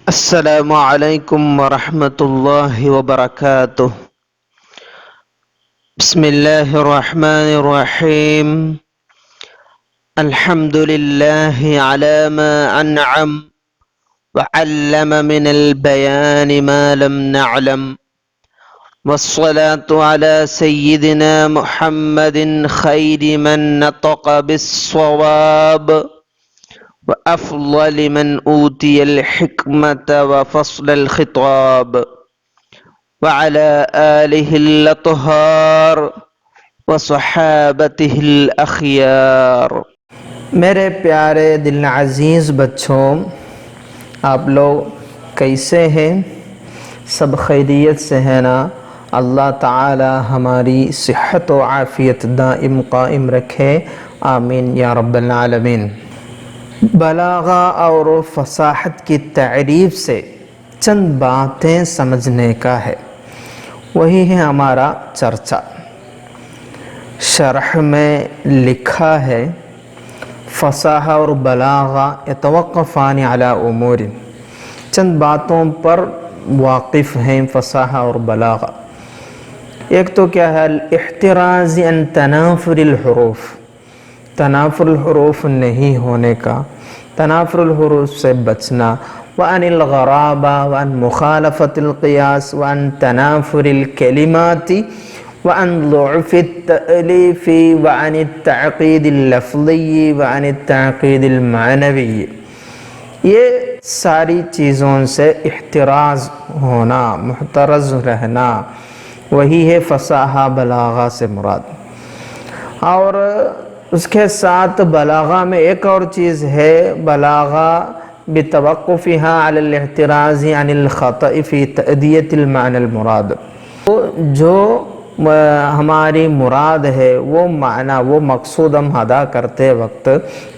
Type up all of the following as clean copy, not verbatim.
السلام علیکم ورحمۃ اللہ وبرکاتہ۔ بسم اللہ الرحمن الرحیم۔ الحمد للہ علی ما انعم وعلم من البیان ما لم نعلم، والصلاة على سیدنا محمد خیر من نطق بالصواب وأفضل من أوتي الحكمة وفصل الخطاب، وعلى آله الأطهار وصحابته الأخيار۔ میرے پیارے دل عزیز بچوں، آپ لوگ کیسے ہیں؟ سب خیریت سے ہے نا؟ اللہ تعالی ہماری صحت و عافیت دائم قائم رکھے، آمین یا رب العالمین۔ بلاغہ اور فصاحت کی تعریف سے چند باتیں سمجھنے کا ہے، وہی ہے ہمارا چرچا۔ شرح میں لکھا ہے فصاحہ اور بلاغہ یتوقفان علی امور، چند باتوں پر واقف ہیں فصاحہ اور بلاغہ۔ ایک تو کیا ہے؟ الاحتراز عن تنافر الحروف، تنافر الحروف نہیں ہونے کا، تنافر الحروف سے بچنا، وعن الغرابہ وعن مخالفت القیاس وعن تنافر الکلمات وعن ضعف التألیف وعن التعقید اللفظی وعن التعقید المعنوی۔ یہ ساری چیزوں سے احتراز ہونا، محترز رہنا، وہی ہے فصاحہ بلاغہ سے مراد۔ اور اس کے ساتھ بلاغہ میں ایک اور چیز ہے، بلاغہ بتوقفها علی الاحتراز عن الخطأ فی تأدیۃ المعنی المراد، جو ہماری مراد ہے وہ معنی، وہ مقصود ہم ادا کرتے وقت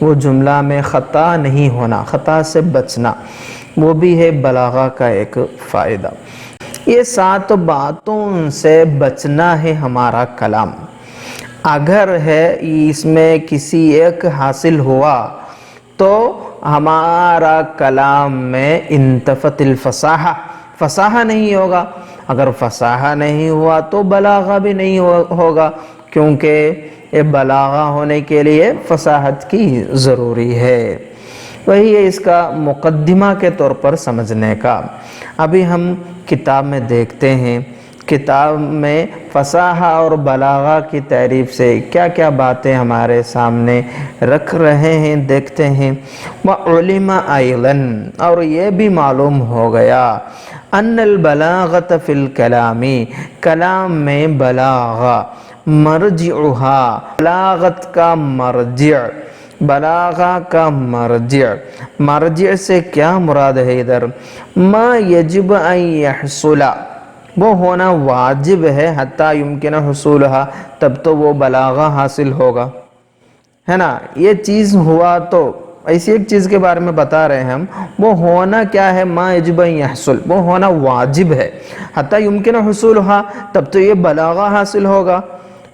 وہ جملہ میں خطا نہیں ہونا، خطا سے بچنا، وہ بھی ہے بلاغہ کا ایک فائدہ۔ یہ 7 باتوں سے بچنا ہے ہمارا کلام۔ اگر ہے اس میں کسی ایک حاصل ہوا تو ہمارا کلام میں انتفت الفصاحہ، فصاحہ نہیں ہوگا۔ اگر فصاحہ نہیں ہوا تو بلاغہ بھی نہیں ہوگا، کیونکہ یہ بلاغہ ہونے کے لیے فصاحت کی ضروری ہے۔ وہی ہے اس کا مقدمہ کے طور پر سمجھنے کا۔ ابھی ہم کتاب میں دیکھتے ہیں، کتاب میں فصاحہ اور بلاغہ کی تعریف سے کیا کیا باتیں ہمارے سامنے رکھ رہے ہیں، دیکھتے ہیں۔ وَعُلِمَ أَيْضًا، اور یہ بھی معلوم ہو گیا، أَنَّ الْبَلَاغَةَ فِي الْكَلَامِ، کلام میں بلاغہ، مرجعها، بلاغت کا مرجع، بلاغہ کا مرجع، مرجع سے کیا مراد ہے ادھر؟ ما یجب ان یحصل، وہ ہونا واجب ہے، حتی یمکن حصولها، تب تو وہ بلاغہ حاصل ہوگا، ہے نا؟ یہ چیز ہوا تو ایسی ایک چیز کے بارے میں بتا رہے ہیں ہم، وہ ہونا کیا ہے؟ ما یجب ان یحصل، وہ ہونا واجب ہے، حتی یمکن حصولها، تب تو یہ بلاغہ حاصل ہوگا۔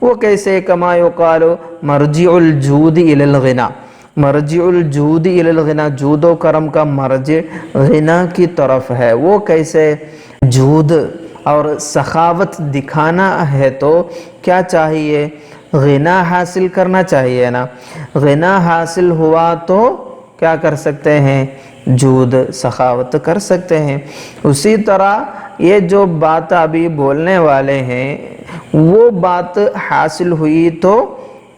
وہ کیسے؟ کما یقال مرجع الجود الی الغنا، مرجع الجود الی الغنا، جود و کرم کا مرجع غنا کی طرف ہے۔ وہ کیسے؟ جود اور سخاوت دکھانا ہے تو کیا چاہیے؟ غنا حاصل کرنا چاہیے نا۔ غنا حاصل ہوا تو کیا کر سکتے ہیں؟ جود، سخاوت کر سکتے ہیں۔ اسی طرح یہ جو بات ابھی بولنے والے ہیں وہ بات حاصل ہوئی تو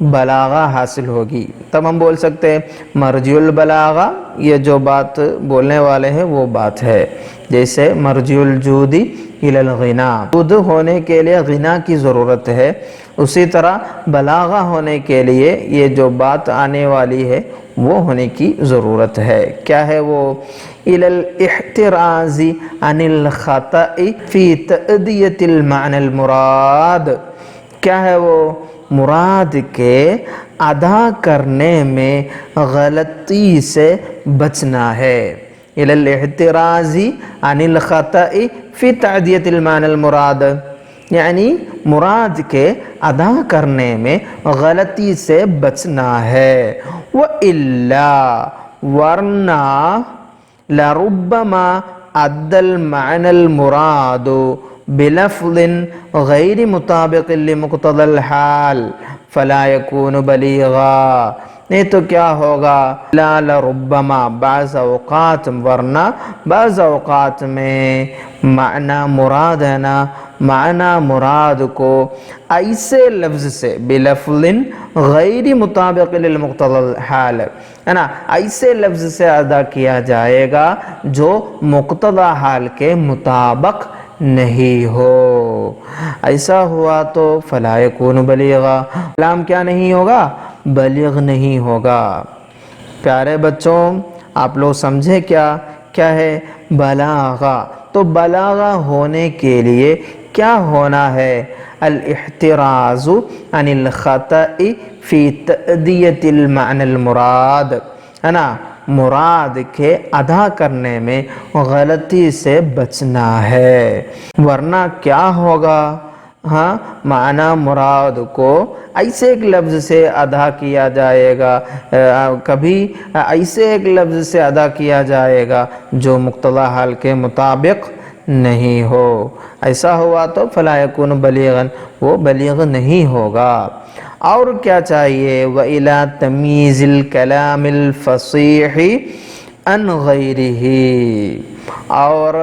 بلاغہ حاصل ہوگی، تب ہم بول سکتے ہیں مرجع البلاغہ، یہ جو بات بولنے والے ہیں وہ بات ہے۔ جیسے مرجع الجود الی الغنا، جود ہونے کے لیے غنا کی ضرورت ہے، اسی طرح بلاغہ ہونے کے لیے یہ جو بات آنے والی ہے وہ ہونے کی ضرورت ہے۔ کیا ہے وہ؟ الی الاحتراز عن الخطأ فی تأدیۃ المعنی المراد، کیا ہے وہ؟ مراد کے ادا کرنے میں غلطی سے بچنا ہے۔ الی الاحتراز عن الخطأ فی تأدیۃ المعنی المراد، یعنی مراد کے ادا کرنے میں غلطی سے بچنا ہے۔ وَإِلَّا، ورنہ لَرُبَّمَا أدى المعنى المراد بلفظ غير مطابق لمقتضى الحال فلا يكون بلیغا، نہیں تو کیا ہوگا لا لربما، بعض اوقات، ورنہ بعض اوقات میں معنی مراد ہے نا، معنی مراد کو ایسے لفظ سے بلفظ غیر مطابق للمقتضى الحال، ہے نا، ایسے لفظ سے ادا کیا جائے گا جو مقتضی حال کے مطابق نہیں ہو۔ ایسا ہوا تو فلا یکون بلیغا، کلام کیا نہیں ہوگا؟ بلیغ نہیں ہوگا۔ پیارے بچوں، آپ لوگ سمجھے کیا ہے بلاغہ؟ تو بلاغہ ہونے کے لیے کیا ہونا ہے؟ الاحتراز عن الخطأ فی تأدیۃ المعنی المراد، ہے نا، مراد کے ادا کرنے میں غلطی سے بچنا ہے، ورنہ کیا ہوگا؟ ہاں، معنی مراد کو ایسے ایک لفظ سے ادا کیا جائے گا، کبھی ایسے ایک لفظ سے ادا کیا جائے گا جو مقتضی حال کے مطابق نہیں ہو، ایسا ہوا تو فلا یکون بلیغا، وہ بلیغ نہیں ہوگا۔ اور کیا چاہیے؟ وَإِلَى تَمْيِيزِ الْكَلَامِ الْفَصِيحِ عن غیرہ، اور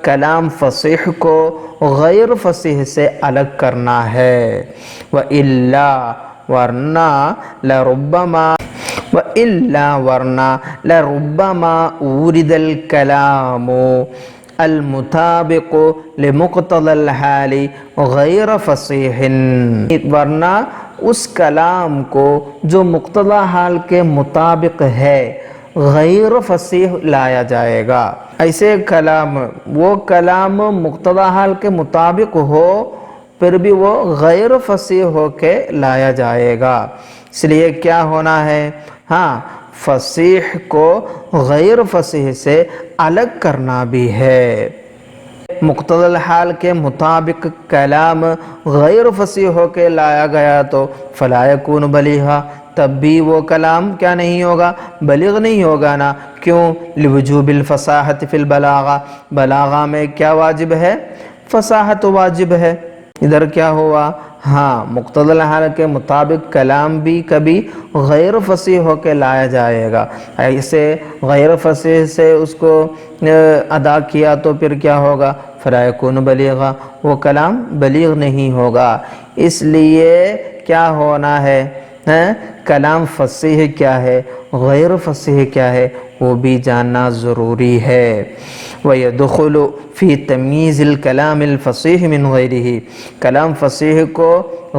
کلام فصیح کو غیر فصیح سے الگ کرنا ہے۔ وَإِلَّا، ورنہ لربما اورد الکلام المطابق لمقتضى الحال غیر فصیح، ورنہ اس کلام کو جو مقتضی حال کے مطابق ہے غیر فصیح لایا جائے گا۔ ایسے کلام، وہ کلام مقتضی حال کے مطابق ہو پھر بھی وہ غیر فصیح ہو کے لایا جائے گا، اس لیے کیا ہونا ہے؟ ہاں، فصیح کو غیر فصیح سے الگ کرنا بھی ہے۔ مقتضی الحال کے مطابق کلام غیر فصیح ہو کے لایا گیا تو فلا یکون بلیغا، تب بھی وہ کلام کیا نہیں ہوگا؟ بلیغ نہیں ہوگا نا۔ کیوں؟ لوجوب الفصاحت فی البلاغہ، بلاغہ میں کیا واجب ہے؟ فصاحت واجب ہے۔ ادھر کیا ہوا؟ ہاں، مقتضی الحال کے مطابق کلام بھی کبھی غیر فصیح ہو کے لایا جائے گا، ایسے غیر فصیح سے اس کو ادا کیا تو پھر کیا ہوگا؟ فلا یکون بلیغا، وہ کلام بلیغ نہیں ہوگا۔ اس لیے کیا ہونا ہے؟ کلام فصیح کیا ہے، غیر فصیح کیا ہے، وہ بھی جاننا ضروری ہے۔ وَيَدْخُلُ فِي تَمْيِيزِ الْكَلَامِ الْفَصِيحِ مِنْ غَيْرِهِ، کلام فصیح کو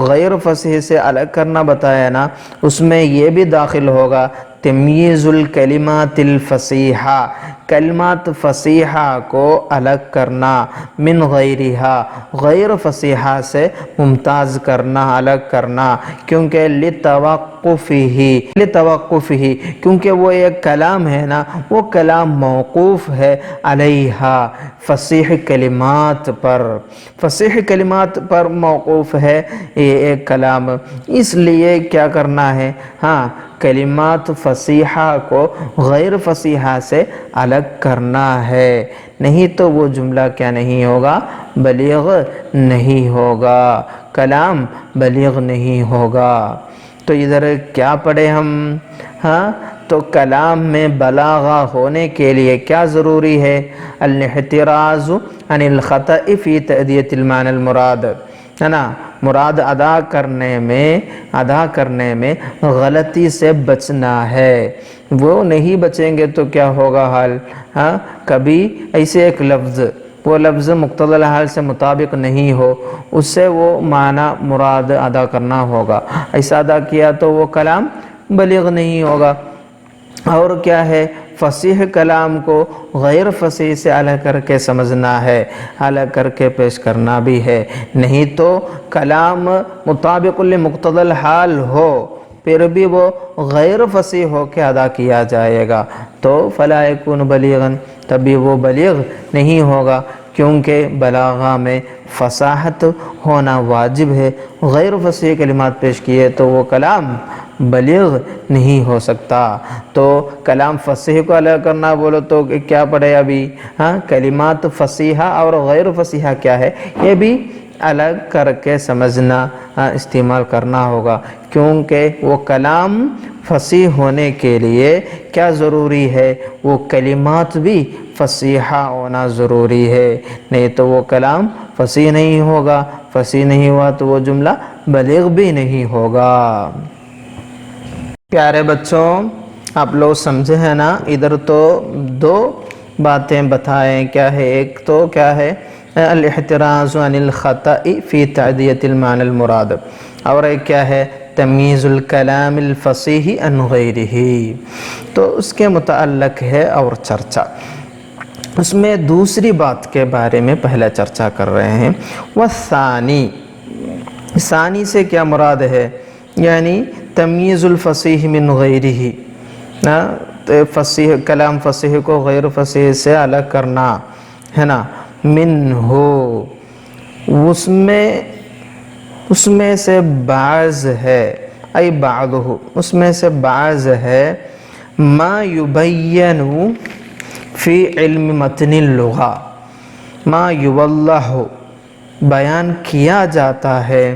غیر فصیح سے الگ کرنا بتایا نا، اس میں یہ بھی داخل ہوگا تمییز الکلمات الفصیحہ، کلمات فصیحہ کو الگ کرنا، من غیرہا، غیر فصیحہ سے ممتاز کرنا، الگ کرنا، کیونکہ لتوقفہ، کیونکہ وہ ایک کلام ہے نا، وہ کلام موقوف ہے علیہا، فصیح کلمات پر، فصیح کلمات پر موقوف ہے یہ ایک کلام، اس لیے کیا کرنا ہے؟ ہاں، کلمات فصیحہ کو غیر فصیحہ سے الگ کرنا ہے، نہیں تو وہ جملہ کیا نہیں ہوگا؟ بلیغ نہیں ہوگا، کلام بلیغ نہیں ہوگا۔ تو ادھر کیا پڑھے ہم؟ ہاں، تو کلام میں بلاغہ ہونے کے لیے کیا ضروری ہے؟ الاحتراز عن الخطأ فی تأدیۃ المعنی المراد، ہے نا، مراد ادا کرنے میں غلطی سے بچنا ہے۔ وہ نہیں بچیں گے تو کیا ہوگا حال؟ ہاں، کبھی ایسے ایک لفظ، وہ لفظ مقتضی الحال سے مطابق نہیں ہو، اس سے وہ معنی مراد ادا کرنا ہوگا، ایسا ادا کیا تو وہ کلام بلیغ نہیں ہوگا۔ اور کیا ہے؟ فصیح کلام کو غیر فصیح سے الگ کر کے سمجھنا ہے، الگ کر کے پیش کرنا بھی ہے، نہیں تو کلام مطابق لمقتضی الحال ہو پھر بھی وہ غیر فصیح ہو کے ادا کیا جائے گا تو فلا یکون بلیغا، تبھی وہ بلیغ نہیں ہوگا، کیونکہ بلاغہ میں فصاحت ہونا واجب ہے، غیر فصیح کلمات پیش کیے تو وہ کلام بلیغ نہیں ہو سکتا۔ تو کلام فصیح کو الگ کرنا بولو تو کیا پڑے ابھی؟ کلمات فصیحہ اور غیر فصیحہ کیا ہے، یہ بھی الگ کر کے سمجھنا، استعمال کرنا ہوگا، کیونکہ وہ کلام فصیح ہونے کے لیے کیا ضروری ہے؟ وہ کلمات بھی فصیحہ ہونا ضروری ہے، نہیں تو وہ کلام فصیح نہیں ہوگا، فصیح نہیں ہوا تو وہ جملہ بلیغ بھی نہیں ہوگا۔ پیارے بچوں، آپ لوگ سمجھے ہیں نا؟ ادھر تو دو باتیں بتائیں، کیا ہے؟ ایک تو کیا ہے؟ الاحتراز عن الخطأ فی تعدیۃ المعنی المراد، اور ایک کیا ہے؟ تمییز الکلام الفصیح عن غیرہ، تو اس کے متعلق ہے اور چرچا۔ اس میں دوسری بات کے بارے میں پہلے چرچا کر رہے ہیں، والثانی، ثانی سے کیا مراد ہے؟ یعنی تمییز الفصیح من غیرہ، فصیح کلام فصیح کو غیر فصیح سے الگ کرنا ہے نا۔ من ہو، اس میں سے بعض ہے، ای بعضہ، اس میں سے بعض ہے، ما یبین فی علم متن اللغہ، ما یوضح، بیان کیا جاتا ہے،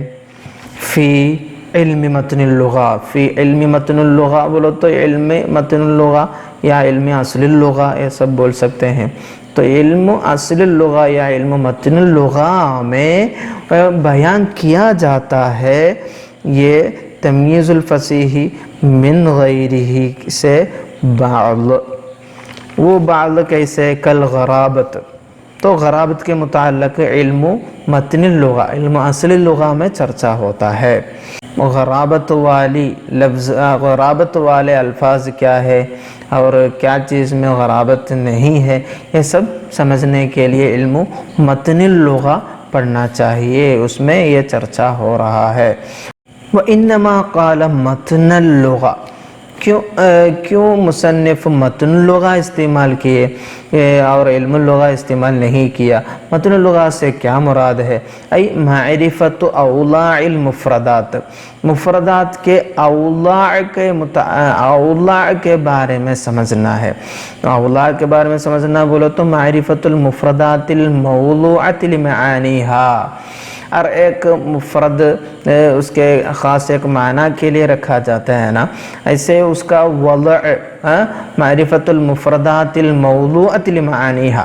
فی علم متن اللغہ، فی علم متن اللغہ بولو تو علم متن اللغہ یا علم اصل اللغہ یہ سب بول سکتے ہیں۔ تو علم اصل اللغہ یا علم متن اللغہ میں بیان کیا جاتا ہے یہ تمییز الفصیح من غیرہ سے بعض۔ وہ بعض کیسے؟ کل غرابت، تو غرابت کے متعلق علم متن اللغہ، علم اصل اللغہ میں چرچا ہوتا ہے۔ غرابت والی لفظ، غرابت والے الفاظ کیا ہے اور کیا چیز میں غرابت نہیں ہے، یہ سب سمجھنے کے لیے علم متن اللغہ پڑھنا چاہیے، اس میں یہ چرچا ہو رہا ہے۔ وَإِنَّمَا قَالَ مَتْنَ اللغہ، کیوں مصنف متن اللغہ استعمال کیے اور علم اللغہ استعمال نہیں کیا؟ متن اللغہ سے کیا مراد ہے؟ ای معرفت اوضاع المفردات، مفردات کے اوضاع کے بارے میں سمجھنا ہے۔ اوضاع کے بارے میں سمجھنا بولو تو معرفت المفردات الموضوعۃ لمعانیہا، اور ایک مفرد اس کے خاص ایک معنی کے لیے رکھا جاتا ہے نا، ایسے اس کا وضع معرفت المفردات الموضوعۃ لمعانیہا،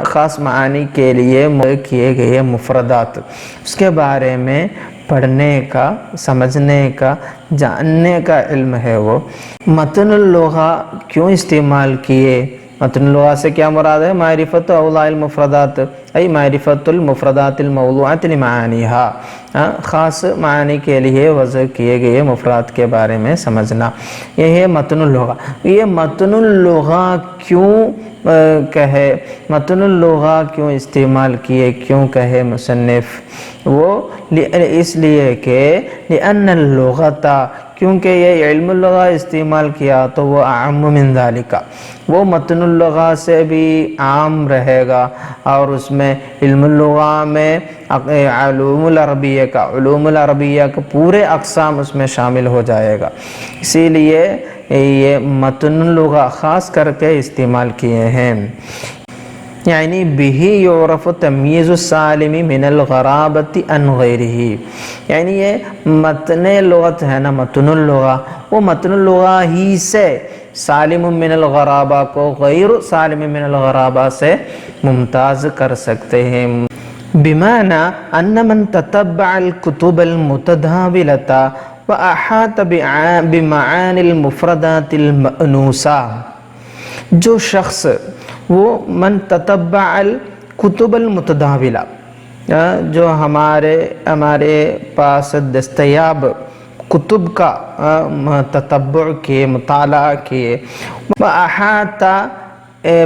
خاص معنی کے لیے کیے گئے مفردات، اس کے بارے میں پڑھنے کا، سمجھنے کا، جاننے کا علم ہے وہ۔ متن اللغہ کیوں استعمال کیے؟ متن اللغہ سے کیا مراد ہے؟ معرفت اوضاع المفردات، ای معرفت المفردات الموضوعۃ لمعانیہا، خاص معنی کے لیے وضع کیے گئے مفردات کے بارے میں سمجھنا، یہ ہے متن اللغہ۔ یہ متن اللغہ کیوں کہے، متن اللغہ کیوں استعمال کیے، کیوں کہے مصنف؟ وہ اس لیے کہ لأن اللغۃ، کیونکہ یہ علم اللغہ استعمال کیا تو وہ اعم من ذالک، وہ متن اللغہ سے بھی عام رہے گا، اور اس میں علم اللغہ میں علوم العربیہ کا پورے اقسام اس میں شامل ہو جائے گا، اسی لیے یہ متن اللغہ خاص کر کے استعمال کیے ہیں۔ یعنی بِهِ یعرف تمییز السالم من الغرابۃ عن غیرہ، یعنی یہ متن لغت ہے نا، متن اللغہ، وہ متن اللغہ ہی سے سالم من الغرابہ کو غیر سالم من الغرابہ سے ممتاز کر سکتے ہیں۔ بمعنی ان من تتبع الکتب المتداولۃ واحاط بمعانی المفردات المأنوسہ، جو شخص وہ من تتبع الکتب المتداولہ، جو ہمارے پاس دستیاب کتب کا تتبع کیے، مطالعہ کیے، وَأَحَاطَ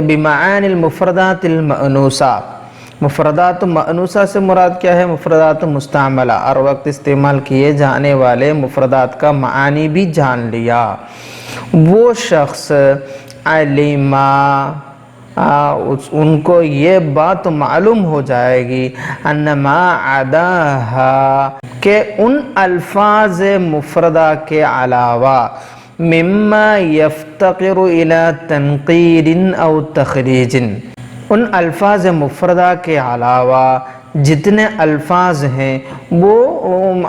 بِمَعَانِ الْمُفْرَدَاتِ الْمَأْنُوسَةِ، مفردات مأنوسہ سے مراد کیا ہے؟ مفردات مستعملہ، ہر وقت استعمال کیے جانے والے مفردات کا معانی بھی جان لیا، وہ شخص علما ان کو یہ بات معلوم ہو جائے گی انما عداہا کہ ان الفاظ مفردہ کے علاوہ مما یفتقر الی تنقیر او تخریج، ان الفاظ مفردہ کے علاوہ جتنے الفاظ ہیں وہ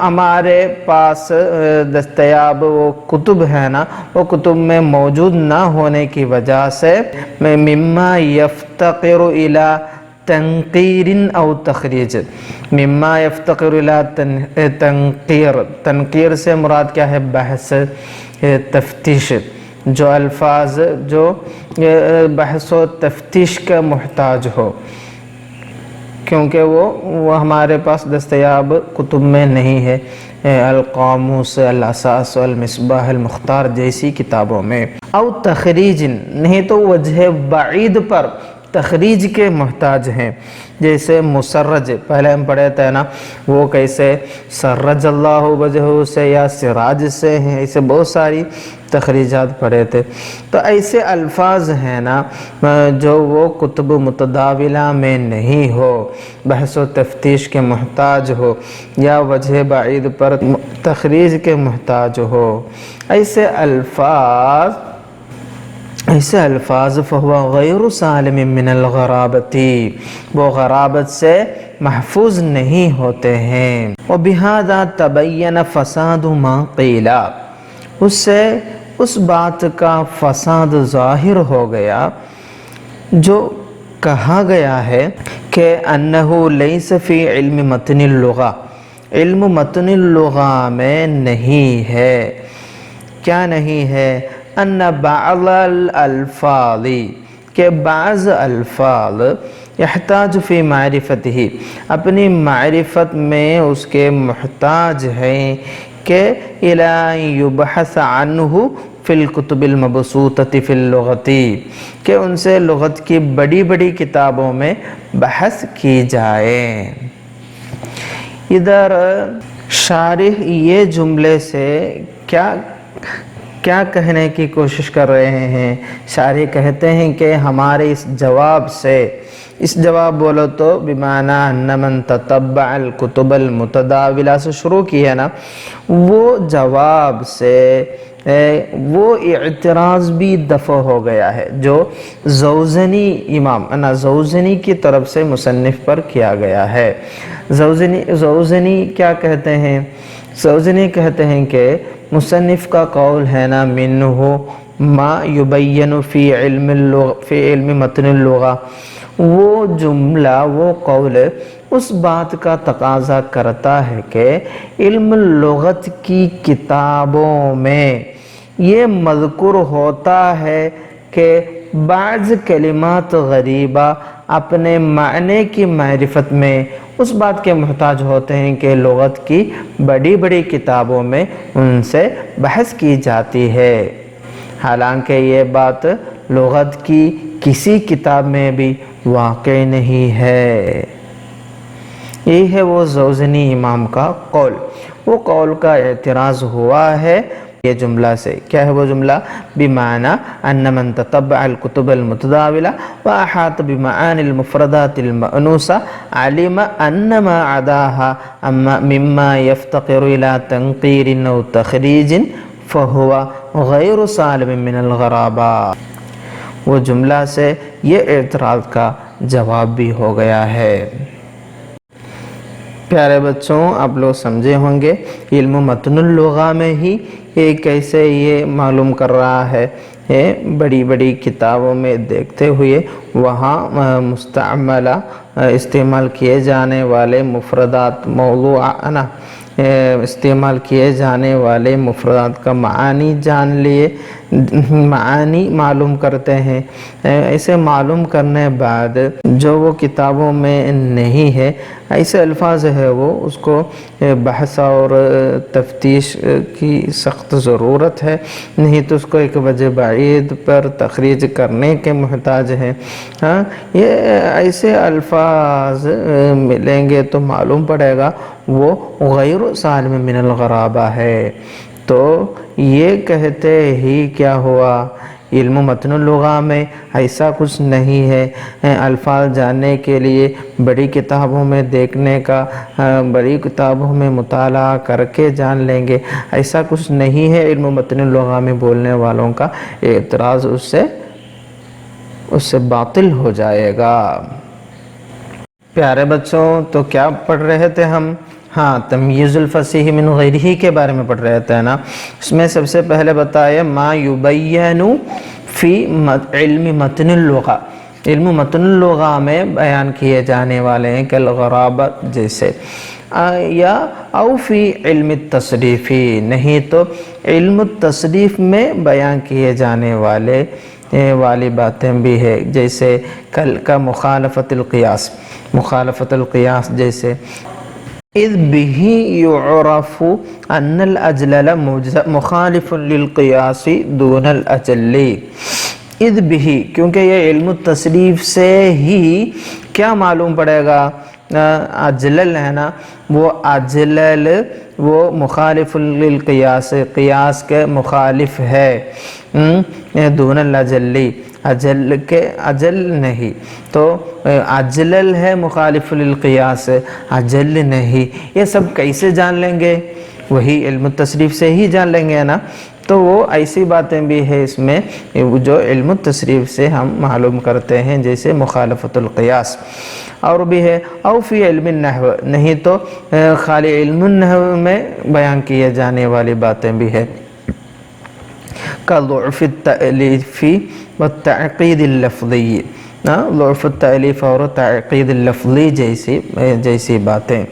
ہمارے پاس دستیاب وہ کتب ہے نا، وہ کتب میں موجود نہ ہونے کی وجہ سے مما یفتقر الی تنقیر او تخریج، مما یفتقر الی تنقیر سے مراد کیا ہے؟ بحث تفتیش، جو الفاظ جو بحث و تفتیش کا محتاج ہو، کیونکہ وہ ہمارے پاس دستیاب کتب میں نہیں ہے، القاموس، الاساس، المصباح المختار جیسی کتابوں میں، او تخریج نہیں تو وجہ بعید پر تخریج کے محتاج ہیں، جیسے مسرج پہلے ہم پڑھے تھے نا، وہ کیسے سرج اللہ وجہہ سے یا سراج سے ہیں، ایسے بہت ساری تخریجات پڑھے تھے۔ تو ایسے الفاظ ہیں نا جو وہ کتب متداولہ میں نہیں ہو، بحث و تفتیش کے محتاج ہو یا وجہ بعید پر تخریج کے محتاج ہو، ایسے الفاظ فہو غیر سالم من الغرابتی، وہ غرابت سے محفوظ نہیں ہوتے ہیں۔ وبہذا تبین فساد ما قیل، اس سے اس بات کا فساد ظاہر ہو گیا جو کہا گیا ہے کہ انہ لیس فی علم متن اللغہ، علم متن اللغہ میں نہیں ہے، کیا نہیں ہے؟ ان بعض الالفاظ، کہ بعض الفاظ یحتاج فی معرفتہ، اپنی معرفت میں اس کے محتاج ہیں کہ الی یبحث عنہ فی الکتب المبسوطۃ فی اللغۃ، کہ ان سے لغت کی بڑی بڑی کتابوں میں بحث کی جائے۔ ادھر شارح یہ جملے سے کیا کہنے کی کوشش کر رہے ہیں؟ شارح کہتے ہیں کہ ہمارے اس جواب سے، اس جواب بولو تو بمعنی ان من تتبع الکتب المتداولہ سے شروع کی ہے نا، وہ جواب سے وہ اعتراض بھی دفع ہو گیا ہے جو زوزنی امام زوزنی کی طرف سے مصنف پر کیا گیا ہے۔ زوزنی کیا کہتے ہیں؟ زوزنی کہتے ہیں کہ مصنف کا قول ہے نا منہ ما یبین فی علم متن اللغہ، وہ جملہ وہ قول اس بات کا تقاضا کرتا ہے کہ علم لغت کی کتابوں میں یہ مذکور ہوتا ہے کہ بعض کلمات غریبہ اپنے معنی کی معرفت میں اس بات کے محتاج ہوتے ہیں کہ لغت کی بڑی بڑی کتابوں میں ان سے بحث کی جاتی ہے، حالانکہ یہ بات لغت کی کسی کتاب میں بھی واقع نہیں ہے۔ یہ ہے وہ زوزنی امام کا قول، وہ قول کا اعتراض ہوا ہے یہ جملہ سے۔ کیا ہے وہ جملہ؟ بمعنی ان من تتبع الکتب المتداولہ واحاط بمعانی المفردات المأنوسہ علم ان ما عداها مما یفتقر الى تنقیر او تخریج فہو غیر سالم من الغرابہ۔ وہ جملہ سے یہ اعتراض کا جواب بھی ہو گیا ہے۔ پیارے بچوں، آپ لوگ سمجھے ہوں گے علم متن اللغہ میں ہی کیسے یہ معلوم کر رہا ہے، بڑی بڑی کتابوں میں دیکھتے ہوئے وہاں مستعملہ استعمال کیے جانے والے مفردات موضوعانہ استعمال کیے جانے والے مفردات کا معانی جان لیے، معانی معلوم کرتے ہیں۔ ایسے معلوم کرنے بعد جو وہ کتابوں میں نہیں ہے، ایسے الفاظ ہے وہ اس کو بحث اور تفتیش کی سخت ضرورت ہے، نہیں تو اس کو ایک وجہ بعید پر تخریج کرنے کے محتاج ہیں۔ یہ ایسے الفاظ ملیں گے تو معلوم پڑے گا وہ غیر سالم من الغرابہ ہے۔ تو یہ کہتے ہی کیا ہوا علم متن اللغہ میں ایسا کچھ نہیں ہے الفاظ جاننے کے لیے بڑی کتابوں میں دیکھنے کا، بڑی کتابوں میں مطالعہ کر کے جان لیں گے، ایسا کچھ نہیں ہے۔ علم متن اللغہ میں بولنے والوں کا اعتراض اس سے باطل ہو جائے گا۔ پیارے بچوں، تو کیا پڑھ رہے تھے ہم؟ ہاں، تمییز الفصیح من غیرہ کے بارے میں پڑھ رہے تھے نا۔ اس میں سب سے پہلے بتایا ما یبین فی علم متن اللغہ، علم متن اللغہ میں بیان کیے جانے والے ہیں کالغرابت جیسے، یا او فی علم التصریف، نہیں تو علم التصریف میں بیان کیے جانے والی باتیں بھی ہے، جیسے کل کا مخالفت القیاس، مخالفت القیاس جیسے اذ به یعرف ان الاجلل مخالف للقیاس دون الاجل، اذ به، کیونکہ یہ علم التصریف سے ہی کیا معلوم پڑے گا؟ اجلل ہے نا، وہ اجلل وہ مخالف للقیاس، قیاس کے مخالف ہے، دون الاجلی، اجل کے اجل نہیں، تو اجلل ہے مخالف للقیاس، اجل نہیں۔ یہ سب کیسے جان لیں گے؟ وہی علم التصریف سے ہی جان لیں گے نا۔ تو وہ ایسی باتیں بھی ہے اس میں جو علم التصریف سے ہم معلوم کرتے ہیں، جیسے مخالفت القیاس، اور بھی ہے او فی علم النحو، نہیں تو خالی علم النحو میں بیان کیے جانے والی باتیں بھی ہے، كضعف التألیف والتعقید اللفظی، ضعف التألیف اور تعقید اللفظی جیسی باتیں،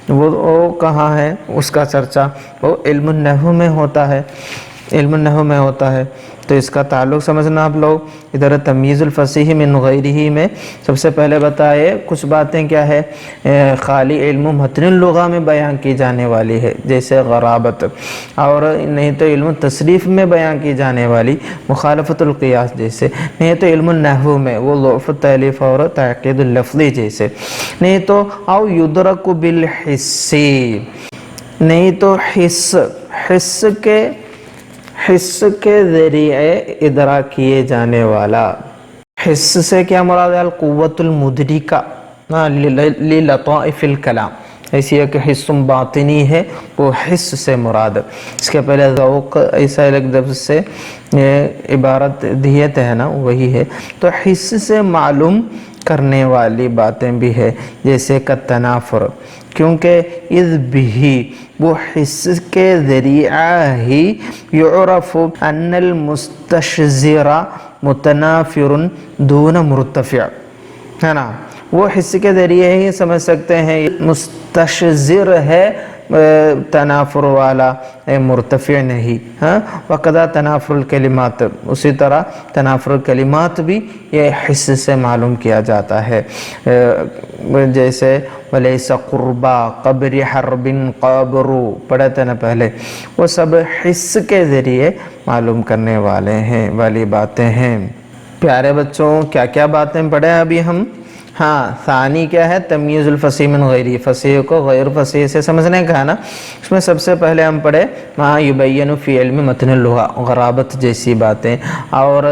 وہ کہاں ہے؟ اس کا چرچا وہ علم النحو میں ہوتا ہے، علم النحو میں ہوتا ہے۔ تو اس کا تعلق سمجھنا آپ لوگ۔ ادھر تمییز الفصیح من غیرہ میں سب سے پہلے بتائے کچھ باتیں کیا ہے، خالی علم متن اللغہ میں بیان کی جانے والی ہے، جیسے غرابت، اور نہیں تو علم تصریف میں بیان کی جانے والی مخالفت القیاس جیسے، نہیں تو علم النحو میں وہ ضعف التألیف اور تعقید اللفظی جیسے، نہیں تو او یدرک بالحس، نہیں تو حس کے ذریعے ادراک کیے جانے والا۔ حس سے کیا مراد ہے؟ القوت المدرکہ للطائف الکلام، ایسی ایک حس باطنی ہے، وہ حس سے مراد۔ اس کے پہلے ذوق ایسا ایک لفظ سے عبارت دیت ہے نا، وہی ہے۔ تو حس سے معلوم کرنے والی باتیں بھی ہے، جیسے کالتنافر، کیونکہ اذ بھی وہ حس کے ذریعہ ہی یعرف ان المستشزر متنافر دون مرتفع، ہے نا، وہ حس کے ذریعے ہی سمجھ سکتے ہیں مستشزر ہے تنافر والا، مرتفع نہیں، ہاں۔ وقضا تنافر الکلمات، اسی طرح تنافر الکلمات بھی یہ حس سے معلوم کیا جاتا ہے، جیسے ولیس قربا قبر حرب قابر پڑھے تھے نا پہلے، وہ سب حس کے ذریعے معلوم کرنے والی باتیں ہیں۔ پیارے بچوں، کیا کیا باتیں پڑھے ابھی ہم؟ ہاں، ثانی کیا ہے؟ تمییز الفصیح من غیرہ، فصیح کو غیر فصیح سے سمجھنے کا ہے نا۔ اس میں سب سے پہلے ہم پڑھے ما یبین فی علم متن اللغہ، غرابت جیسی باتیں، اور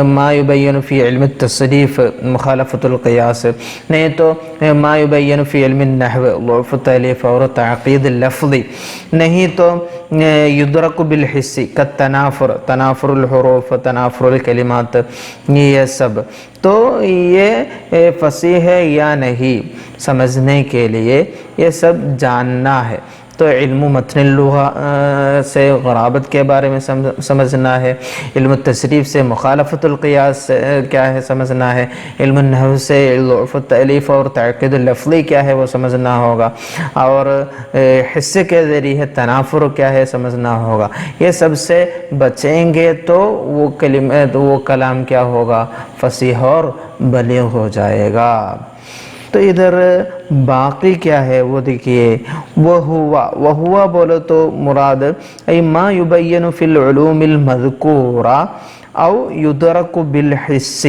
ما یبین فی علم التصریف، مخالفت القیاس، نہیں تو ما یبین فی علم النحو، ضعف التألیف اور تعقید اللفظی، نہیں تو یدرک بالحس کالتنافر، تنافر الحروف، تنافر الکلمات، یہ سب۔ تو یہ فصیح ہے یا نہیں سمجھنے کے لیے یہ سب جاننا ہے۔ تو علم متن اللغہ سے غرابت کے بارے میں سمجھنا ہے، علم التصریف سے مخالفت القیاس کیا ہے سمجھنا ہے، علم النحو سے ضعف التألیف اور تعقید اللفظی کیا ہے وہ سمجھنا ہوگا، اور حس کے ذریعے تنافر کیا ہے سمجھنا ہوگا۔ یہ سب سے بچیں گے تو وہ کلام کیا ہوگا؟ فصیح اور بلیغ ہو جائے گا۔ تو ادھر باقی کیا ہے وہ دیکھیے، وہوا بولو تو مراد ای ما یبین فی العلوم المذکورہ او یدرک بالحس،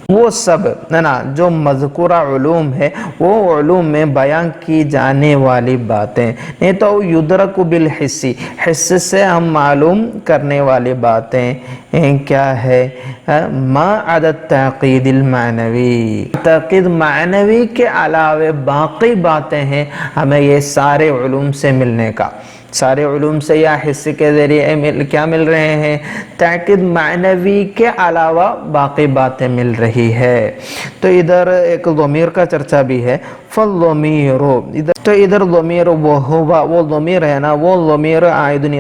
وہ سب ہے نا جو مذکورہ علوم ہے وہ علوم میں بیان کی جانے والی باتیں، نہیں تو یدرک بالحسی، حس سے ہم معلوم کرنے والی باتیں کیا ہے؟ ما عدا التعقید المعنوی، تعقید معنوی کے علاوہ باقی باتیں ہیں ہمیں یہ سارے علوم سے ملنے کا، سارے علوم سے یا حصے کے ذریعے کیا مل رہے ہیں؟ تعقید معنوی کے علاوہ باقی باتیں مل رہی ہے۔ تو ادھر ایک ضمیر کا چرچا بھی ہے، فالضمیر، تو ادھر ضمیر وہ ضمیر ہے نا، وہ ضمیر عائد الی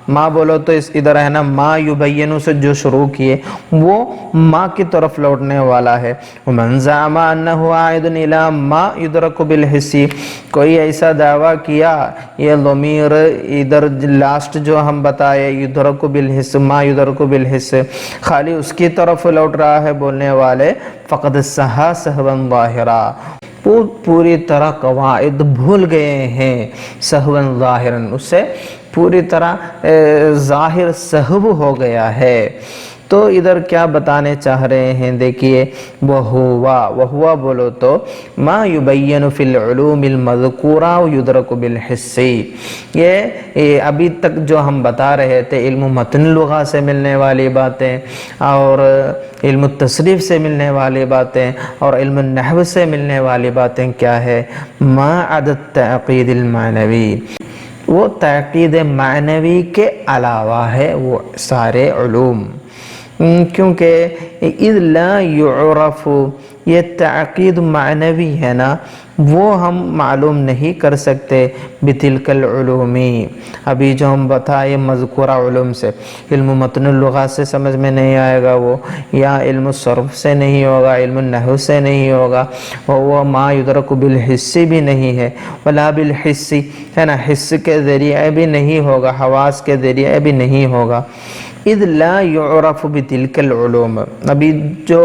ما بولو تو ادھر ہے نا ما یبین سے جو شروع کیے وہ ما کی طرف لوٹنے والا ہے۔ ومن زعم انہ عائد الی ما یدرک بالحس، کوئی ایسا دعویٰ کیا یہ ضمیر ادھر لاسٹ جو ہم بتائے یدرک بالحس، ما یدرک بالحس خالی اس کی طرف لوٹ رہا ہے بولنے والے، فقد سہا سہوا ظاہرا، پوری طرح قواعد بھول گئے ہیں، سہوا ظاہرا اس سے پوری طرح ظاہر سہو ہو گیا ہے۔ تو ادھر کیا بتانے چاہ رہے ہیں دیکھیے، وہوا بولو تو ما یبین فی العلوم المذکورہ یدرک بالحس، یہ ابھی تک جو ہم بتا رہے تھے علم متن لغہ سے ملنے والی باتیں اور علم التصریف سے ملنے والی باتیں اور علم النحو سے ملنے والی باتیں کیا ہے؟ ما عدا التعقید المعنوی، وہ تعقید معنوی کے علاوہ ہے وہ سارے علوم، کیونکہ اذ لا یعرف، یہ تعقید معنوی ہے نا وہ ہم معلوم نہیں کر سکتے بتلک العلومی، ابھی جو ہم بتائے مذکورہ علوم سے، علم متن اللغہ سے سمجھ میں نہیں آئے گا وہ، یا علم الصرف سے نہیں ہوگا، علم النحو سے نہیں ہوگا، وہ ما یدرک بالحس بھی نہیں ہے، ولا بالحس ہے نا، حس کے ذریعے بھی نہیں ہوگا، حواس کے ذریعے بھی نہیں ہوگا۔ اذ لا یعرف بتلک العلوم، ابھی جو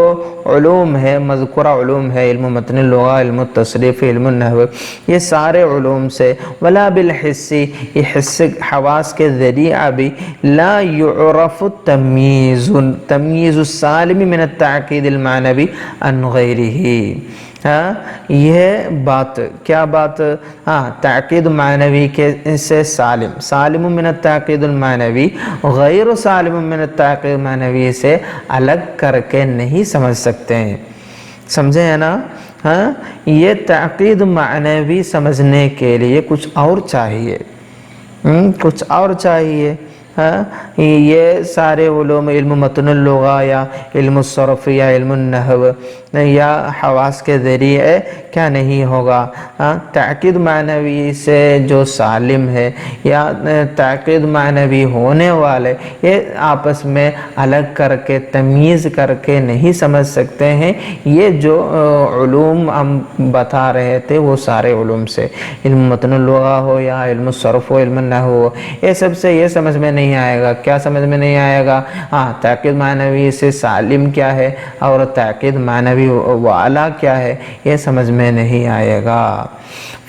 علوم ہے مذکورہ علوم ہے، علم متن اللغہ، علم التصریف، علم النحو، یہ سارے علوم سے، ولا بالحس، یہ حس حواس کے ذریعہ بھی، لا یعرف تمییز السالم من التعقید المعنوی عن غیرہ، یہ بات کیا بات؟ تعقید معنوی کے سے سالم من التعقید المعنوی، غیر سالم من التعقید المعنوی سے الگ کر کے نہیں سمجھ سکتے ہیں، سمجھے ہیں نا؟ یہ تعقید معنوی سمجھنے کے لیے کچھ اور چاہیے، کچھ اور چاہیے۔ یہ سارے علوم علم متن اللغہ یا علم الصرف یا علم النحو یا حواس کے ذریعے کیا نہیں ہوگا؟ تعقید معنوی سے جو سالم ہے یا تعقید معنوی ہونے والے، یہ آپس میں الگ کر کے تمیز کر کے نہیں سمجھ سکتے ہیں۔ یہ جو علوم ہم بتا رہے تھے وہ سارے علوم سے، علم متن اللغہ ہو یا علم الصرف ہو، علم النحو ہو، یہ سب سے یہ سمجھ میں نہیں آئے گا۔ کیا سمجھ میں نہیں آئے گا؟ تعقید معنوی سے سالم کیا ہے اور تعقید معنوی والا کیا ہے، یہ سمجھ میں نہیں آئے گا۔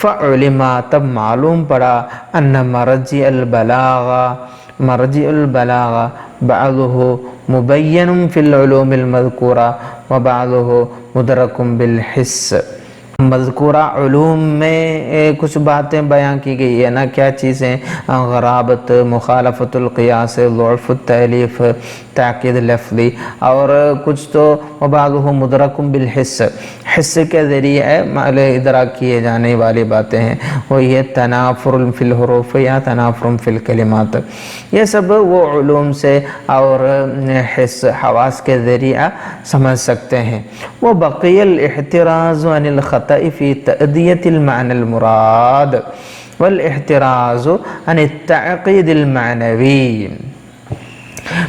فعلم، تب معلوم پڑا، ان مرجع البلاغہ بعضہ مبین فی العلوم المذکورہ وبعضہ مدرک بالحس، مذکورہ علوم میں کچھ باتیں بیان کی گئی ہے نا، کیا چیزیں؟ غرابت، مخالفت القیاس، ضعف التألیف، تعقید لفظی، اور کچھ تو وبعضہ مدرک بالحس، حس کے ذریعے ادراک کیے جانے والی باتیں ہیں، وہ یہ تنافر فی الحروف یا تنافر فی الکلمات، یہ سب وہ علوم سے اور حس حواس کے ذریعہ سمجھ سکتے ہیں۔ وہ بقی الاحتراز عن الخطأ فی تأدیت المعنى المراد والاحتراز عن التعقید المعنوی،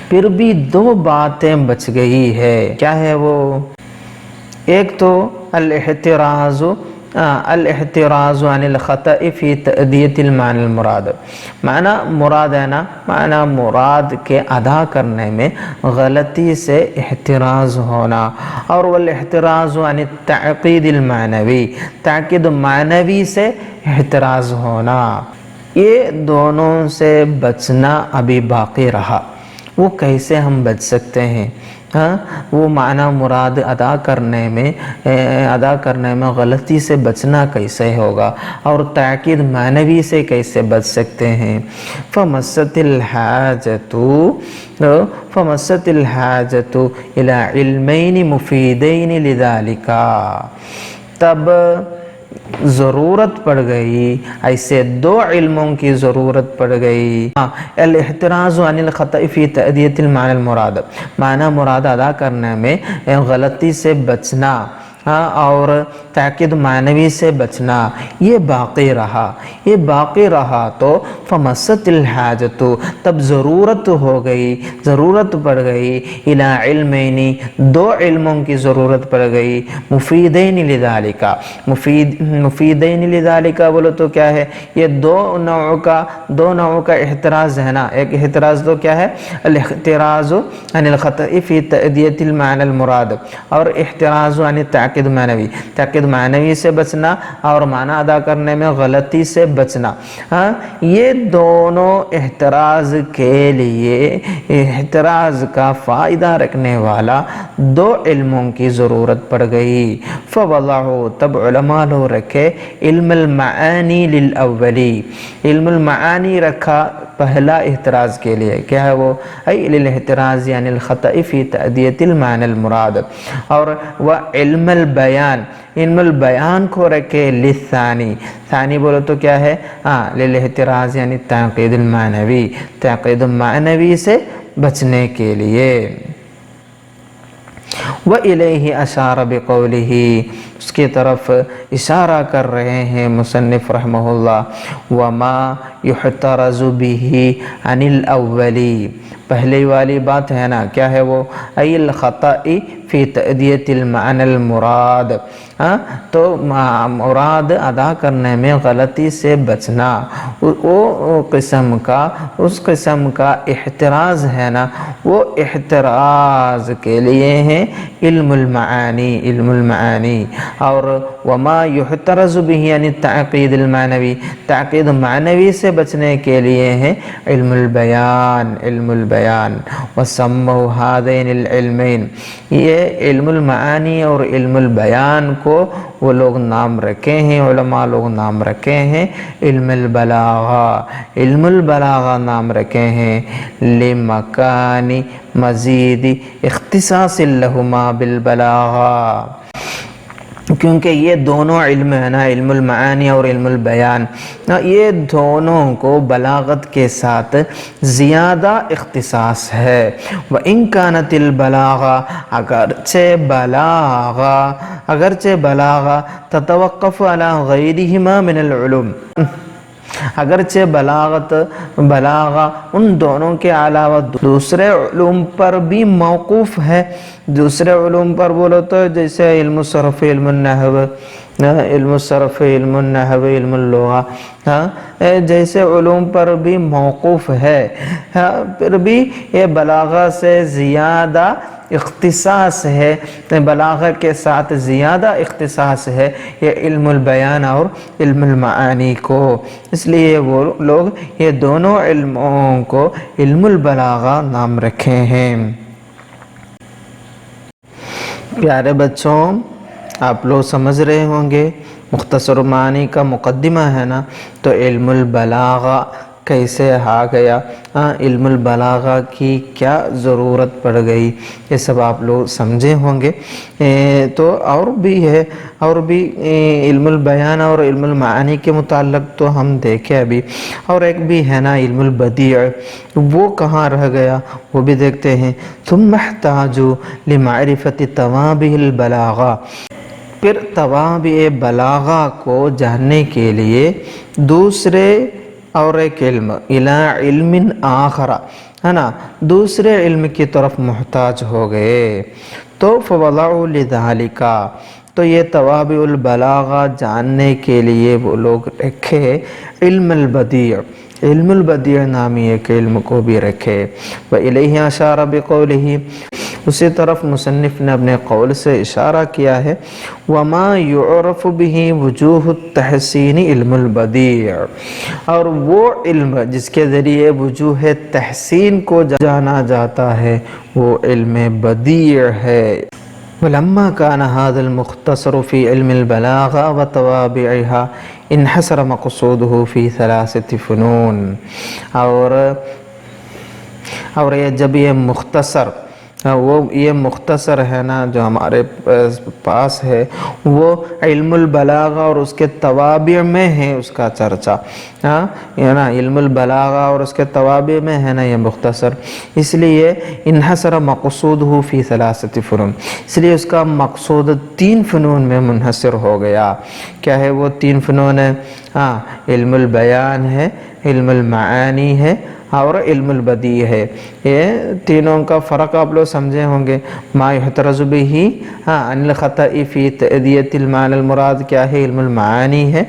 پھر بھی دو باتیں بچ گئی ہے، کیا ہے وہ؟ ایک تو الاحتراز عن الخطأ فی تأدیت المعنى المراد، معنی مراد ہے نا، معنی مراد کے ادا کرنے میں غلطی سے احتراز ہونا، اور والاحتراز عن التعقید المعنوی، تعقید معنوی سے احتراز ہونا، یہ دونوں سے بچنا ابھی باقی رہا۔ وہ کیسے ہم بچ سکتے ہیں؟ وہ معنی مراد ادا کرنے میں غلطی سے بچنا کیسے ہوگا اور تاکید معنوی سے کیسے بچ سکتے ہیں. فمست الحاجت الى علمین مفیدین لذالک، تب ضرورت پڑ گئی، ایسے دو علموں کی ضرورت پڑ گئی. الاحتراز عن الخطأ فی تأدیۃ المعنی المراد، معنی مراد ادا کرنے میں غلطی سے بچنا اور تاکید معنوی سے بچنا، یہ باقی رہا تو فمست الحاجت، تب ضرورت پڑ گئی الی علمین، دو علموں کی ضرورت پڑ گئی، مفیدین لذالک. مفیدین لذالک بولو تو کیا ہے؟ یہ دو نوعوں کا احتراز ہے نا. ایک احتراز تو کیا ہے؟ الاحتراز عن الخطأ فی تأدیۃ المعنی المراد، اور احتراز عن تاکید معنوی سے بچنا اور معنی ادا کرنے میں غلطی سے بچنا. یہ دونوں احتراز کے لیے احتراز کا فائدہ رکھنے والا دو علموں کی ضرورت پڑ گئی. فوضعوا، تب علماء لوگ رکھے علم المعانی للاولی، علم المعانی رکھا پہلا احتراز کے لیے. کیا ہے وہ؟ ای للاحتراز یعنی الخطأ فی تأدیۃ المعنی المراد. اور وہ علم البیان کو رکھے للثانی، ثانی بولو تو کیا ہے؟ للاحتراز یعنی تاکید معنوی سے بچنے کے لیے. وَإِلَيْهِ أَشَارَ بِقَوْلِهِ، اس کی طرف اشارہ کر رہے ہیں مصنف رحمہ اللہ. وَمَا يُحْتَرَزُ بِهِ عَنِ الْأَوَّلِ، پہلے والی بات ہے نا، کیا ہے وہ؟ ای الخطأ فی تأدیۃ المعنی المراد، تو مراد ادا کرنے میں غلطی سے بچنا، اس قسم کا احتراز ہے نا، وہ احتراز کے لیے ہے علم المعانی. اور وما یحترز به یعنی تعقید المعنوی، تعقید معنوی سے بچنے کے لیے ہے علم البیان. وسموا هذین العلمین، یہ علم المعانی اور علم البیان کو وہ لوگ نام رکھے ہیں، علماء لوگ نام رکھے ہیں علم البلاغہ نام رکھے ہیں لمکان مزید اختصاص لہما بالبلاغہ، کیونکہ یہ دونوں علم ہے نا، علم المعانی اور علم البیان، یہ دونوں کو بلاغت کے ساتھ زیادہ اختصاص ہے. وَإِن كَانَتِ الْبَلَاغَةُ، اگرچہ بلاغہ تتوقف علی غیرہما من العلوم، اگرچہ بلاغہ ان دونوں کے علاوہ دوسرے علوم پر بھی موقوف ہے. دوسرے علوم پر بولو تو جیسے علم الصرف، علم النحو، علم اللغہ، جیسے علوم پر بھی موقوف ہے، پھر بھی یہ بلاغہ سے زیادہ اختصاص ہے، بلاغہ کے ساتھ زیادہ اختصاص ہے یہ علم البیان اور علم المعانی کو. اس لیے وہ لوگ یہ دونوں علموں کو علم البلاغہ نام رکھے ہیں. پیارے بچوں، آپ لوگ سمجھ رہے ہوں گے مختصر معنی کا مقدمہ ہے نا، تو علم البلاغہ کیسے آ گیا، علم البلاغہ کی کیا ضرورت پڑ گئی، یہ سب آپ لوگ سمجھے ہوں گے. تو اور بھی علم البیان اور علم المعانی کے متعلق تو ہم دیکھیں ابھی. اور ایک بھی ہے نا علم البدیع، وہ کہاں رہ گیا وہ بھی دیکھتے ہیں. ثم احتاجوا لمعرفت توابع البلاغہ، پھر توابع بلاغہ کو جاننے کے لیے دوسرے اور ایک علم الی علم آخر، ہے نا، دوسرے علم کی طرف محتاج ہو گئے. تو فوضعوا لذالک، تو یہ توابع البلاغہ جاننے کے لیے وہ لوگ رکھے علم البدیع، نامی ایک علم کو بھی رکھے. وَإِلَيْهِ أَشَارَ بِقَوْلِهِ اسی طرف مصنف نے اپنے قول سے اشارہ کیا ہے وما یعرف به وجوہ التحسین علم البدیع، اور وہ علم جس کے ذریعے وجوہ تحسین کو جانا جاتا ہے وہ علم بدیع ہے۔ ولما كان هذا المختصر في علم البلاغة وتوابعها انحصر مقصوده في 3 فنون، اور یہ جب یہ مختصر ہے نا جو ہمارے پاس ہے وہ علم البلاغہ اور اس کے توابع میں ہے اس کا چرچا، یہ نا علم البلاغہ اور اس کے توابع میں ہے نا یہ مختصر، اس لیے انحصر مقصودہ فی 3 فنون، اس لیے اس کا مقصود 3 فنون میں منحصر ہو گیا۔ کیا ہے وہ 3 فنون ہے؟ علم البیان ہے، علم المعانی ہے اور علم البدیع ہے۔ یہ تینوں کا فرق آپ لوگ سمجھے ہوں گے۔ ما یحترز به عن الخطأ فی تأدیۃ المعنی المراد کیا ہے؟ علم المعانی ہے،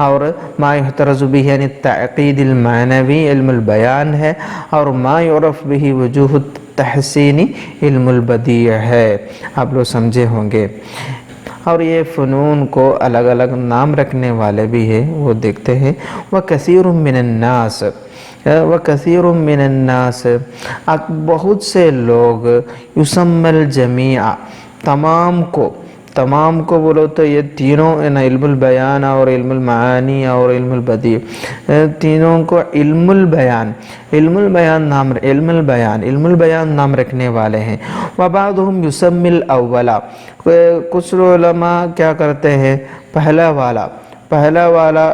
اور ما یحترز به عن التعقید المعنوی علم البیان ہے، اور ما یعرف به وجوہ التحسین علم البدیع ہے۔ آپ لوگ سمجھے ہوں گے۔ اور یہ فنون کو الگ الگ نام رکھنے والے بھی ہیں، وہ دیکھتے ہیں۔ وَكَثِيرٌ مِّنَ النَّاسِ، وَكَثِيرٌ مِّنَ النَّاسِ، بہت سے لوگ یسمى الجمیع، تمام کو بولو تو یہ تینوں علم البیان اور علم المعانی اور علم البدیع، تینوں کو علم البیان نام رکھنے والے ہیں۔ وبعضهم يسمى الاول، کچھ علماء کیا کرتے ہیں پہلا والا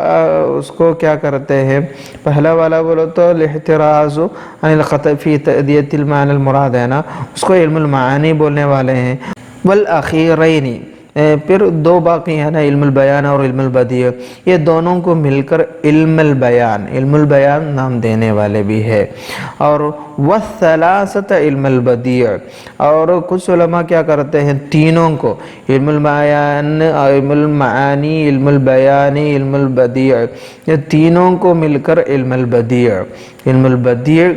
اس کو کیا کرتے ہیں، پہلا والا بولو تو الاحتراز عن الخطأ فی تأدیۃ المعنی المراد ہے نا، اس کو علم المعانی بولنے والے ہیں۔ والاخیرین، پھر 2 باقی ہیں نا علم البیان اور علم البدیع، یہ دونوں کو مل کر علم البیان نام دینے والے بھی ہے۔ اور والثلاثۃ علم البدیع، اور کچھ علماء کیا کرتے ہیں تینوں کو علم البیان، علم المعانی، علم البیان، علم البدیع، یہ تینوں کو مل کر علم البدیع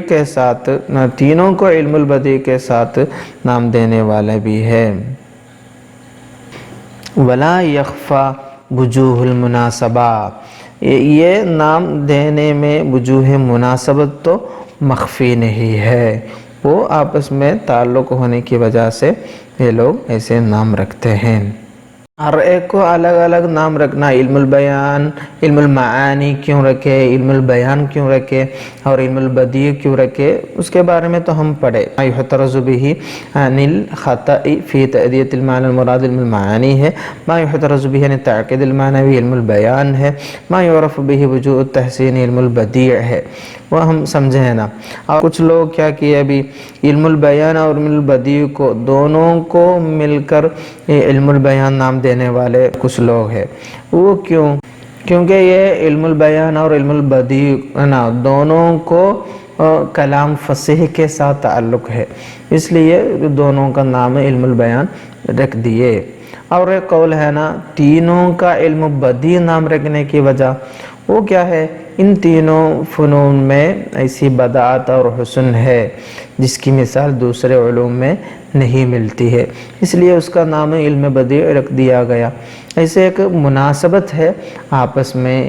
کے ساتھ، تینوں کو علم البدیع کے ساتھ نام دینے والے بھی ہے۔ ولا یخفی وجوہ المناسبہ، یہ نام دینے میں وجوہ مناسبت تو مخفی نہیں ہے، وہ آپس میں تعلق ہونے کی وجہ سے یہ لوگ ایسے نام رکھتے ہیں۔ ہر ایک کو الگ الگ نام رکھنا، علم البیان، علم المعانی کیوں رکھے، علم البیان کیوں رکھے اور علم البدیع کیوں رکھے، اس کے بارے میں تو ہم پڑھے۔ ما یحترز به عن الخطأ فی تأدیۃ المعنی المراد علم المعانی ہے، ما یحترز به عن التعقید المعنوی علم البیان ہے، ما یعرف به وجوہ التحسین علم البدیع ہے، وہ ہم سمجھے ہیں نا۔ اور کچھ لوگ کیا کیے ابھی علم البیان اور علم البدیع کو دونوں کو مل کر علم البیان نام دینے والے کچھ لوگ ہیں، وہ کیونکہ یہ علم البیان اور علم البدیع نا دونوں کو کلام فصیح کے ساتھ تعلق ہے، اس لیے دونوں کا نام علم البیان رکھ دیے۔ اور ایک قول ہے نا تینوں کا علم بدیع نام رکھنے کی وجہ وہ کیا ہے، ان تینوں فنون میں ایسی بدعت اور حسن ہے جس کی مثال دوسرے علوم میں نہیں ملتی ہے، اس لیے اس کا نام علم بدیع رکھ دیا گیا۔ ایسے ایک مناسبت ہے آپس میں،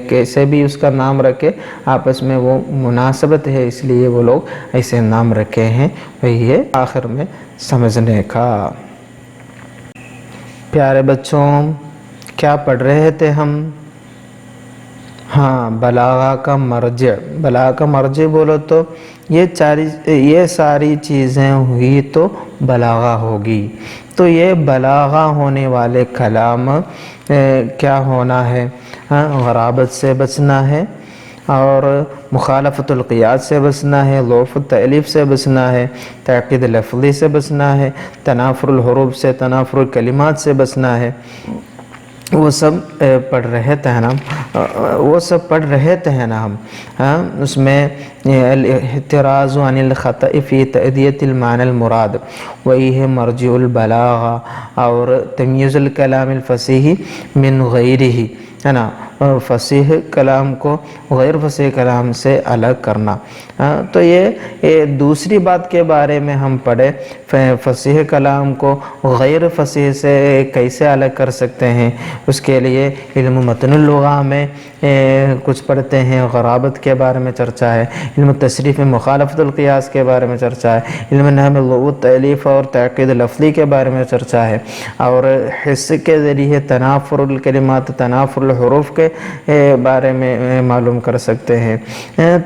کیسے بھی اس کا نام رکھے آپس میں وہ مناسبت ہے، اس لیے وہ لوگ ایسے نام رکھے ہیں، وہی ہے آخر میں سمجھنے کا۔ پیارے بچوں کیا پڑھ رہے تھے ہم؟ بلاغہ کا مرجع بولو تو یہ ساری چیزیں ہوئی تو بلاغہ ہوگی، تو یہ بلاغہ ہونے والے کلام کیا ہونا ہے، غرابت سے بچنا ہے، اور مخالفت القیاس سے بچنا ہے، ضعف التألیف سے بچنا ہے، تعقید لفظی سے بچنا ہے، تنافر الحروف سے، تنافر الکلمات سے بچنا ہے۔ وہ سب پڑھ رہے تھے نا ہم، اس میں الاحتراز عن الخطأ فی تأدیۃ المعنی المراد وہی ہے مرجع البلاغہ، اور تمییز الکلام الفصیح من غیرہ ہے نا، فصیح کلام کو غیر فصیح کلام سے الگ کرنا۔ تو یہ دوسری بات کے بارے میں ہم پڑھے، فصیح کلام کو غیر فصیح سے کیسے الگ کر سکتے ہیں۔ اس کے لیے علم متن اللغہ میں کچھ پڑھتے ہیں، غرابت کے بارے میں چرچا ہے، علم تصریف میں مخالفت القیاس کے بارے میں چرچا ہے، علم نحو تألیف اور تعقید لفظی کے بارے میں چرچا ہے، اور حس کے ذریعے تنافر الکلمات، تنافر الحروف کے بارے میں معلوم کر سکتے ہیں۔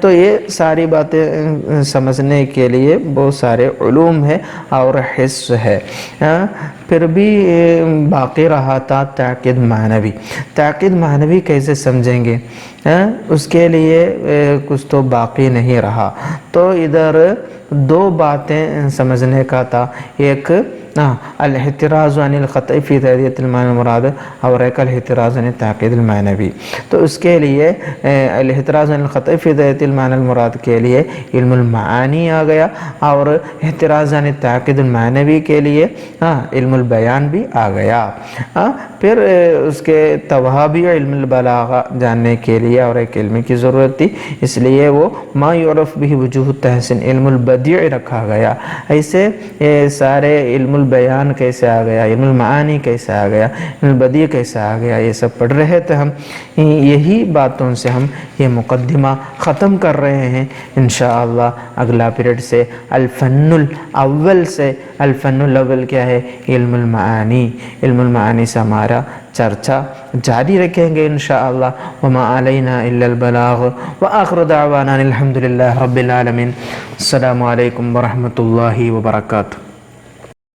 تو یہ ساری باتیں سمجھنے کے لیے بہت سارے علوم ہے اور حس ہے۔ پھر بھی باقی رہا تھا تعقید معنوی۔ تعقید معنوی کیسے سمجھیں گے؟ اس کے لیے کچھ تو باقی نہیں رہا، تو ادھر دو باتیں سمجھنے کا تھا، ایک الاحتراز عن القطع فی تأدیۃ المعنی المراد، اور ایک الاحتراز عن التعقید المعنوی۔ تو اس کے لیے الاحتراز عن القطع فی تأدیۃ المعنی المراد کے لیے علم المعانی آ گیا، اور احتراز عن التعقید المعنوی کے لیے علم البیان بھی آ گیا۔ پھر اس کے توابع علم البلاغہ جاننے کے لیے اور ایک علم کی ضرورت تھی، اس لیے وہ ما یعرف به وجوہ التحسین علم البدیع رکھا گیا۔ ایسے سارے علم البیان کیسے آ گیا، علم المعانی کیسے آ گیا، علم البدیع کیسے آ گیا، یہ سب پڑھ رہے تھے ہم۔ یہی باتوں سے ہم یہ مقدمہ ختم کر رہے ہیں۔ انشاءاللہ اگلا پیریڈ سے الفن الاول سے، الفن الاول کیا ہے؟ علم المعانی۔ علم المعانی سے ہمارا چرچا جاری رکھیں گے انشاءاللہ۔ وما علینا الا البلاغ وآخر دعوانا الحمدللہ رب العالمین۔ السلام علیکم ورحمۃ اللہ وبرکاتہ۔